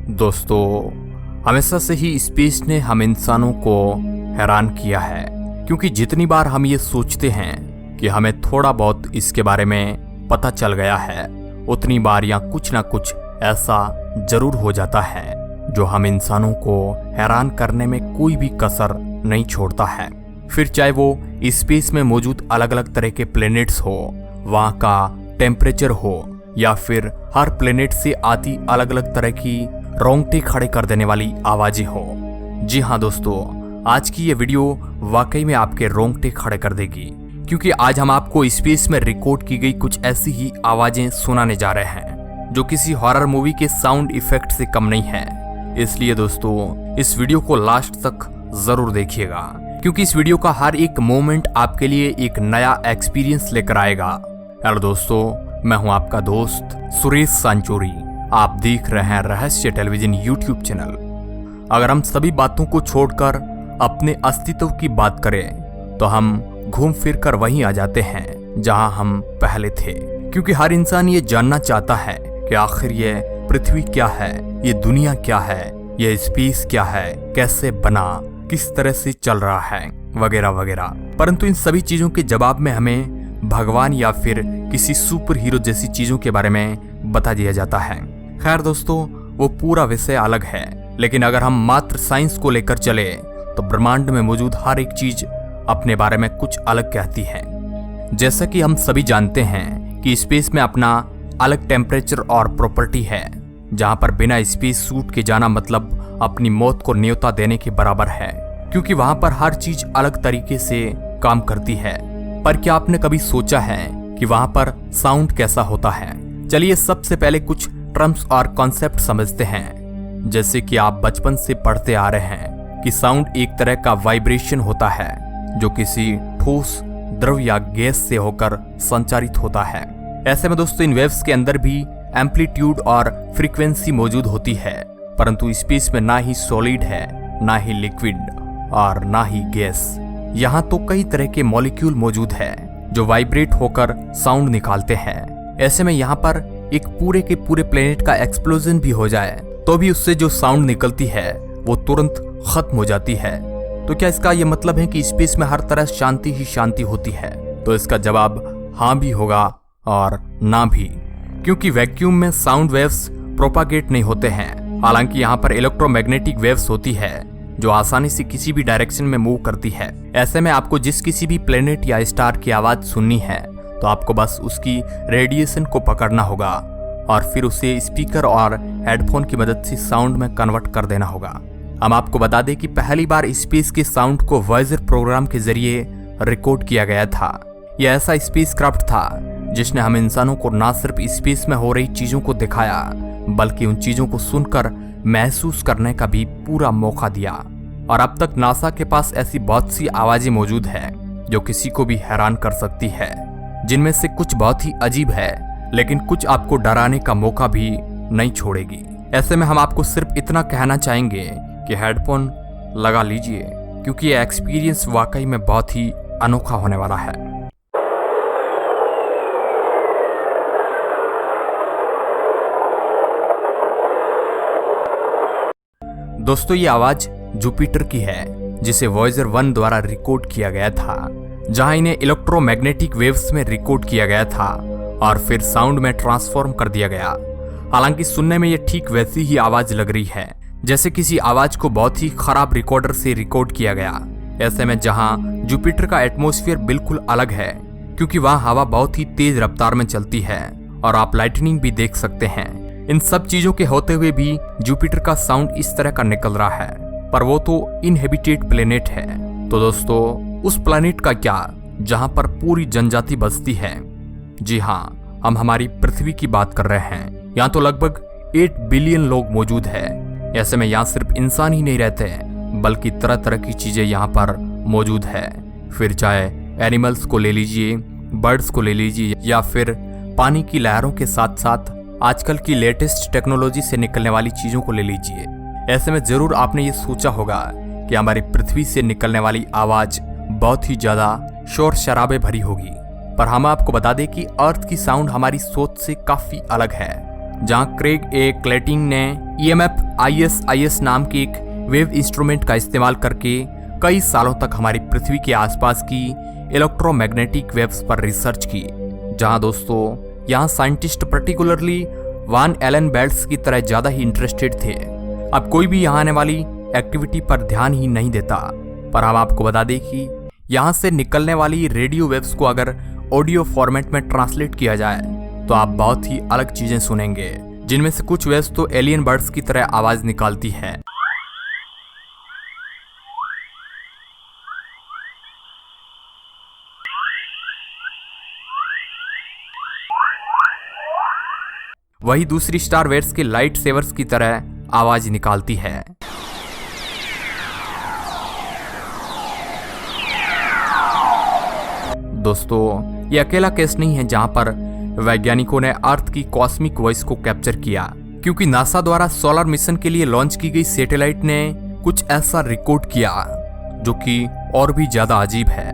दोस्तों, हमेशा से ही स्पेस ने हम इंसानों को हैरान किया है, क्योंकि जितनी बार हम ये सोचते हैं कि हमें थोड़ा बहुत इसके बारे में पता चल गया है, उतनी बार या कुछ ना कुछ ऐसा जरूर हो जाता है जो हम इंसानों को हैरान करने में कोई भी कसर नहीं छोड़ता है। फिर चाहे वो स्पेस में मौजूद अलग अलग तरह के प्लेनेट्स हो, वहाँ का टेम्परेचर हो, या फिर हर प्लेनेट से आती अलग अलग तरह की रोंगटे खड़े कर देने वाली आवाजें हो। जी हाँ दोस्तों, आज की ये वीडियो वाकई में आपके रोंगटे खड़े कर देगी, क्योंकि आज हम आपको स्पेस में रिकॉर्ड की गई कुछ ऐसी ही आवाजें सुनाने जा रहे हैं जो किसी हॉरर मूवी के साउंड इफेक्ट से कम नहीं है। इसलिए दोस्तों, इस वीडियो को लास्ट तक जरूर देखिएगा, क्योंकि इस वीडियो का हर एक मोमेंट आपके लिए एक नया एक्सपीरियंस लेकर आएगा। हेलो दोस्तों, मैं हूं आपका दोस्त सुरेश सांचोरी। आप देख रहे हैं रहस्य टेलीविजन यूट्यूब चैनल। अगर हम सभी बातों को छोड़कर अपने अस्तित्व की बात करें तो हम घूम फिर कर वहीं आ जाते हैं जहां हम पहले थे, क्योंकि हर इंसान ये जानना चाहता है कि आखिर ये पृथ्वी क्या है, ये दुनिया क्या है, ये स्पेस क्या है, कैसे बना, किस तरह से चल रहा है, वगैरह वगैरह। परंतु इन सभी चीजों के जवाब में हमें भगवान या फिर किसी सुपर हीरो जैसी चीजों के बारे में बता दिया जाता है। खैर दोस्तों, वो पूरा विषय अलग है, लेकिन अगर हम मात्र साइंस को लेकर चले तो ब्रह्मांड में मौजूद हर एक चीज अपने बारे में कुछ अलग कहती है। जैसा कि हम सभी जानते हैं कि स्पेस में अपना अलग टेम्परेचर और प्रॉपर्टी है, जहां पर बिना स्पेस सूट के जाना मतलब अपनी मौत को न्योता देने के बराबर है, क्योंकि वहां पर हर चीज अलग तरीके से काम करती है। पर क्या आपने कभी सोचा है कि वहां पर साउंड कैसा होता है? चलिए सबसे पहले कुछ टर्म्स और कॉन्सेप्ट समझते हैं। जैसे कि आप बचपन से पढ़ते आ रहे हैं कि साउंड एक तरह का वाइब्रेशन होता है जो किसी ठोस द्रव या गैस से होकर संचारित होता है। ऐसे में दोस्तों, इन वेव्स के अंदर भी एम्पलीट्यूड और फ्रीक्वेंसी मौजूद होती है, परंतु स्पेस में ना ही सॉलिड है, ना ही लिक्विड और ना ही गैस। यहाँ तो कई तरह के मॉलिक्यूल मौजूद है जो वाइब्रेट होकर साउंड निकालते हैं। ऐसे में यहाँ पर एक पूरे के पूरे प्लेनेट का एक्सप्लोजन भी हो जाए तो भी उससे जो साउंड निकलती है वो तुरंत खत्म हो जाती है। तो क्या इसका ये मतलब है कि स्पेस में हर तरह शांति ही शांति होती है? तो इसका जवाब हाँ भी होगा और ना भी, क्योंकि वैक्यूम में साउंड वेव्स प्रोपागेट नहीं होते हैं। हालांकि यहाँ पर इलेक्ट्रोमैग्नेटिक वेव्स होती है जो आसानी से किसी भी डायरेक्शन में मूव करती है। ऐसे में आपको जिस किसी भी प्लेनेट या स्टार की आवाज सुननी है तो आपको बस उसकी रेडिएशन को पकड़ना होगा और फिर उसे स्पीकर और हेडफोन की मदद से साउंड में कन्वर्ट कर देना होगा। हम आपको बता दें कि पहली बार स्पेस के साउंड को वॉयेजर प्रोग्राम के जरिए रिकॉर्ड किया गया था। यह ऐसा स्पेसक्राफ्ट था जिसने हम इंसानों को न सिर्फ स्पेस में हो रही चीजों को दिखाया, बल्कि उन चीजों को सुनकर महसूस करने का भी पूरा मौका दिया। और अब तक नासा के पास ऐसी बहुत सी आवाजें मौजूद है जो किसी को भी हैरान कर सकती है, जिनमें से कुछ बहुत ही अजीब है, लेकिन कुछ आपको डराने का मौका भी नहीं छोड़ेगी। ऐसे में हम आपको सिर्फ इतना कहना चाहेंगे कि हेडफोन लगा लीजिए, क्योंकि यह एक्सपीरियंस वाकई में बहुत ही अनोखा होने वाला है। दोस्तों, ये आवाज जुपिटर की है, जिसे वॉयेजर 1 द्वारा रिकॉर्ड किया गया था, जहां इन्हें इलेक्ट्रोमैग्नेटिक वेव्स में रिकॉर्ड किया गया था और फिर साउंड में ट्रांसफॉर्म कर दिया गया। हालांकि सुनने में ये ठीक वैसी ही आवाज लग रही है जैसे किसी आवाज को बहुत ही खराब रिकॉर्डर से रिकॉर्ड किया गया। ऐसे में जहां जुपिटर का एटमॉस्फेयर बिल्कुल अलग है, क्योंकि वहां हवा बहुत ही तेज रफ्तार में चलती है और आप लाइटनिंग भी देख सकते हैं। इन सब चीजों के होते हुए भी जुपिटर का साउंड इस तरह का निकल रहा है, पर वो तो इनहेबिटेड प्लेनेट है। तो दोस्तों, उस प्लेनेट का क्या जहां पर पूरी जनजाति बसती है? जी हाँ, हम हमारी पृथ्वी की बात कर रहे हैं। यहाँ तो लगभग 8 बिलियन लोग मौजूद है। ऐसे में यहाँ सिर्फ इंसान ही नहीं रहते, बल्कि तरह तरह की चीजें यहाँ पर मौजूद है। फिर चाहे एनिमल्स को ले लीजिए, बर्ड्स को ले लीजिए, या फिर पानी की लहरों के साथ साथ आजकल की लेटेस्ट टेक्नोलॉजी से निकलने वाली चीजों को ले लीजिए। ऐसे में जरूर आपने ये सोचा होगा कि हमारी पृथ्वी से निकलने वाली आवाज बहुत ही ज्यादा शोर शराबे भरी होगी, पर हम आपको बता दें कि अर्थ की साउंड हमारी सोच से काफी अलग है। जहां क्रेग ए क्लेटिंग ने EMF ISIS नाम के एक वेव इंस्ट्रूमेंट का इस्तेमाल करके कई सालों तक हमारी पृथ्वी के आसपास की इलेक्ट्रोमैग्नेटिक वेव्स पर रिसर्च की। जहां दोस्तों यहाँ साइंटिस्ट पर्टिकुलरली वान एलन बेल्ट्स की तरह ज्यादा ही इंटरेस्टेड थे। अब कोई भी यहाँ आने वाली एक्टिविटी पर ध्यान ही नहीं देता, पर हम आपको बता दें कि यहाँ से निकलने वाली रेडियो वेव्स को अगर ऑडियो फॉर्मेट में ट्रांसलेट किया जाए तो आप बहुत ही अलग चीजें सुनेंगे, जिनमें से कुछ वेव्स तो एलियन बर्ड्स की तरह आवाज निकालती है। वही दूसरी स्टार वेव्स के लाइट सेवर्स की तरह आवाज निकालती है। दोस्तों ये अकेला केस नहीं है जहां पर वैज्ञानिकों ने अर्थ की कॉस्मिक वॉइस को कैप्चर किया, क्योंकि नासा द्वारा सोलर मिशन के लिए लॉन्च की गई सैटेलाइट ने कुछ ऐसा रिकॉर्ड किया जो कि और भी ज्यादा अजीब है।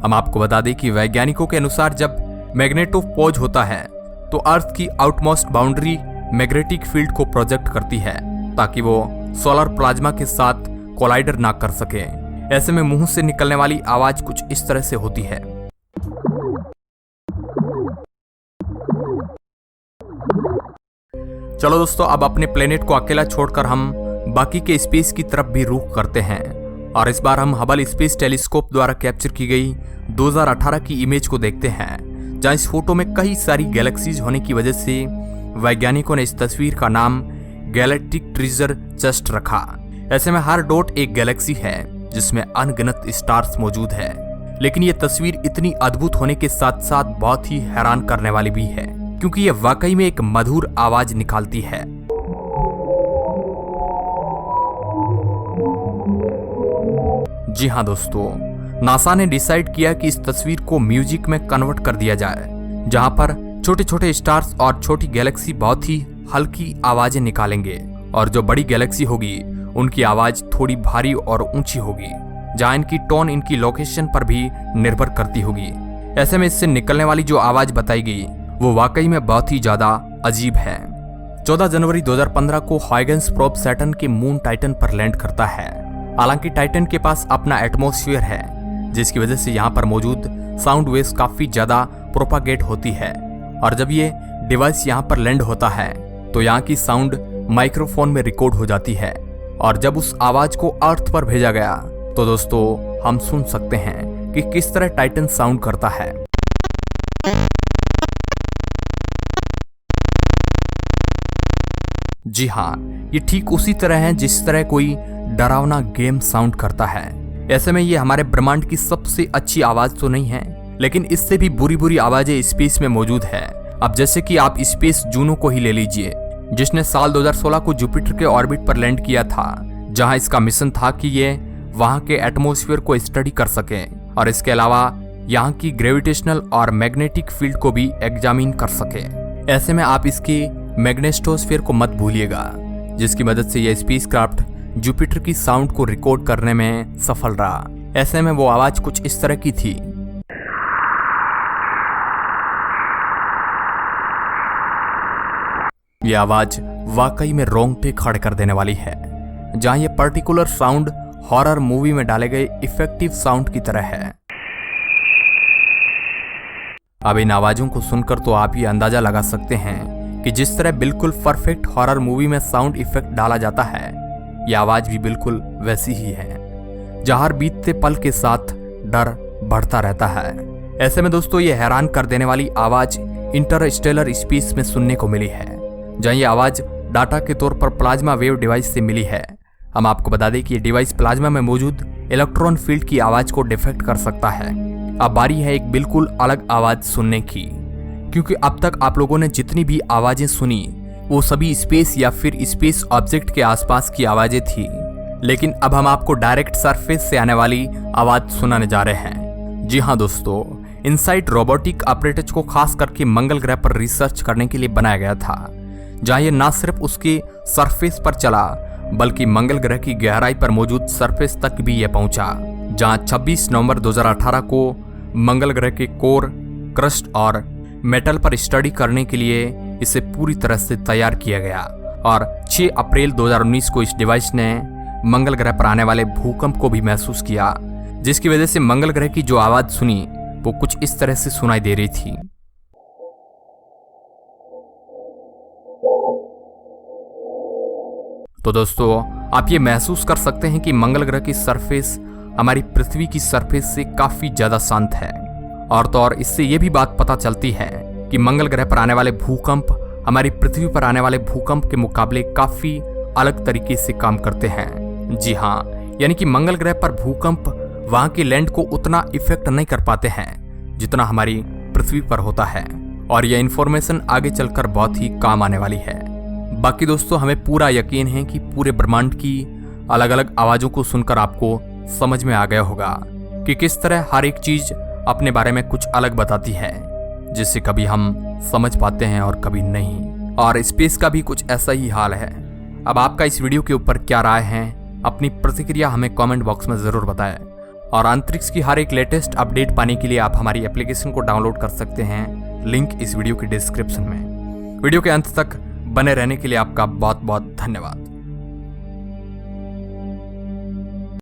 हम आपको बता दें कि वैज्ञानिकों के अनुसार जब मैग्नेटोपोज होता है तो अर्थ की आउटमोस्ट बाउंड्री मैग्नेटिक फील्ड को प्रोजेक्ट करती है ताकि वो सोलर प्लाज्मा के साथ कोलाइडर ना कर सके। ऐसे में मुंह से निकलने वाली आवाज कुछ इस तरह से होती है। चलो दोस्तों, अब अपने प्लेनेट को अकेला छोड़कर हम बाकी के स्पेस की तरफ भी रुख करते हैं और इस बार हम हबल स्पेस टेलीस्कोप द्वारा कैप्चर की गई 2018 की इमेज को देखते हैं, जहां इस फोटो में कई सारी गैलेक्सीज होने की वजह से वैज्ञानिकों ने इस तस्वीर का नाम गैलेक्टिक ट्रेजर चेस्ट रखा। ऐसे में हर डॉट एक गैलेक्सी है जिसमें अनगिनत स्टार्स मौजूद है, लेकिन ये तस्वीर इतनी अद्भुत होने के साथ साथ बहुत ही हैरान करने वाली भी है, क्योंकि ये वाकई में एक मधुर आवाज निकालती है। जी हाँ दोस्तों, नासा ने डिसाइड किया कि इस तस्वीर को म्यूजिक में कन्वर्ट कर दिया जाए, जहां पर छोटे छोटे स्टार्स और छोटी गैलेक्सी बहुत ही हल्की आवाजें निकालेंगे और जो बड़ी गैलेक्सी होगी उनकी आवाज थोड़ी भारी और ऊंची होगी, जहां इनकी टोन इनकी लोकेशन पर भी निर्भर करती होगी। ऐसे में इससे निकलने वाली जो आवाज बताई गई वो वाकई में बहुत ही ज्यादा अजीब है। 14 जनवरी 2015 को हाइगन्स प्रोब सैटर्न के मून टाइटन पर लैंड करता है। हालांकि टाइटन के पास अपना एटमॉस्फेयर है, जिसकी वजह से यहाँ पर मौजूद साउंड वेव्स काफी ज्यादा प्रोपागेट होती है, और जब ये डिवाइस यहाँ पर लैंड होता है तो यहाँ की साउंड माइक्रोफोन में रिकॉर्ड हो जाती है, और जब उस आवाज को अर्थ पर भेजा गया तो दोस्तों हम सुन सकते हैं कि किस तरह टाइटन साउंड करता है। जी हाँ, ये ठीक उसी तरह है जिस तरह कोई डरावना गेम साउंड करता है। ऐसे में ये हमारे ब्रह्मांड की सबसे अच्छी आवाज तो नहीं है, लेकिन इससे भी बुरी बुरी आवाजें स्पेस में मौजूद है। अब जैसे कि आप स्पेस जूनो को ही ले लीजिए, जिसने साल 2016 को जुपिटर के ऑर्बिट पर लैंड किया था, जहां इसका मिशन था कि ये वहां के एटमॉस्फेयर को स्टडी कर सके और इसके अलावा यहाँ की ग्रेविटेशनल और मैग्नेटिक फील्ड को भी एग्जामिन कर सके। ऐसे में आप इसके मैग्नेटोस्फीयर को मत भूलिएगा, जिसकी मदद से यह स्पेसक्राफ्ट जुपिटर की साउंड को रिकॉर्ड करने में सफल रहा। ऐसे में वो आवाज कुछ इस तरह की थी। ये आवाज वाकई में रोंगटे खड़े कर देने वाली है, जहां ये पर्टिकुलर साउंड हॉरर मूवी में डाले गए इफेक्टिव साउंड की तरह है। अब इन आवाजों को सुनकर तो आप ये अंदाजा लगा सकते हैं कि जिस तरह बिल्कुल परफेक्ट हॉरर मूवी में साउंड इफेक्ट डाला जाता है, ये आवाज भी बिल्कुल वैसी ही है, जहां हर बीतते पल के साथ डर बढ़ता रहता है। ऐसे में दोस्तों ये हैरान कर देने वाली आवाज इंटरस्टेलर स्पेस में सुनने को मिली है, जहां ये आवाज डाटा के तौर पर प्लाज्मा वेव डिवाइस से मिली है। हम आपको बता दें कि ये डिवाइस प्लाज्मा में मौजूद इलेक्ट्रॉन फील्ड की आवाज को डिफेक्ट कर सकता है। अब बारी है एक बिल्कुल अलग आवाज सुनने की, क्योंकि अब तक आप लोगों ने जितनी भी आवाजें सुनी वो सभी स्पेस या फिर स्पेस ऑब्जेक्ट के आसपास की आवाजें थी, लेकिन अब हम आपको डायरेक्ट सरफेस से आने वाली आवाज सुनाने जा रहे हैं। जी हाँ दोस्तों, इनसाइट रोबोटिक ऑपरेटर्स को खास करके मंगल ग्रह पर रिसर्च करने के लिए बनाया गया था, जहां ये न सिर्फ उसके सरफेस पर चला बल्कि मंगल ग्रह की गहराई पर मौजूद सरफेस तक भी यह पहुंचा, जहां 26 नवंबर 2018 को मंगल ग्रह के कोर, क्रस्ट और मेटल पर स्टडी करने के लिए इसे पूरी तरह से तैयार किया गया और 6 अप्रैल 2019 को इस डिवाइस ने मंगल ग्रह पर आने वाले भूकंप को भी महसूस किया, जिसकी वजह से मंगल ग्रह की जो आवाज सुनी वो कुछ इस तरह से सुनाई दे रही थी। तो दोस्तों, आप ये महसूस कर सकते हैं कि मंगल ग्रह की सरफेस हमारी पृथ्वी की सरफेस से काफी ज्यादा शांत है, और तो और इससे ये भी बात पता चलती है कि मंगल ग्रह पर आने वाले भूकंप हमारी पृथ्वी पर आने वाले भूकंप के मुकाबले काफी अलग तरीके से काम करते हैं। जी हाँ, यानी कि मंगल ग्रह पर भूकंप वहां की लैंड को उतना इफेक्ट नहीं कर पाते हैं जितना हमारी पृथ्वी पर होता है, और यह इंफॉर्मेशन आगे चलकर बहुत ही काम आने वाली है। बाकी दोस्तों, हमें पूरा यकीन है कि पूरे ब्रह्मांड की अलग अलग आवाजों को सुनकर आपको समझ में आ गया होगा कि किस तरह हर एक चीज अपने बारे में कुछ अलग बताती है, जिससे कभी हम समझ पाते हैं और कभी नहीं। और स्पेस का भी कुछ ऐसा ही हाल है। अब आपका इस वीडियो के ऊपर क्या राय है, अपनी प्रतिक्रिया हमें कमेंट बॉक्स में जरूर बताएं। और अंतरिक्ष की हर एक लेटेस्ट अपडेट पाने के लिए आप हमारी एप्लीकेशन को डाउनलोड कर सकते हैं, लिंक इस वीडियो की डिस्क्रिप्शन में। वीडियो के अंत तक बने रहने के लिए आपका बहुत बहुत धन्यवाद।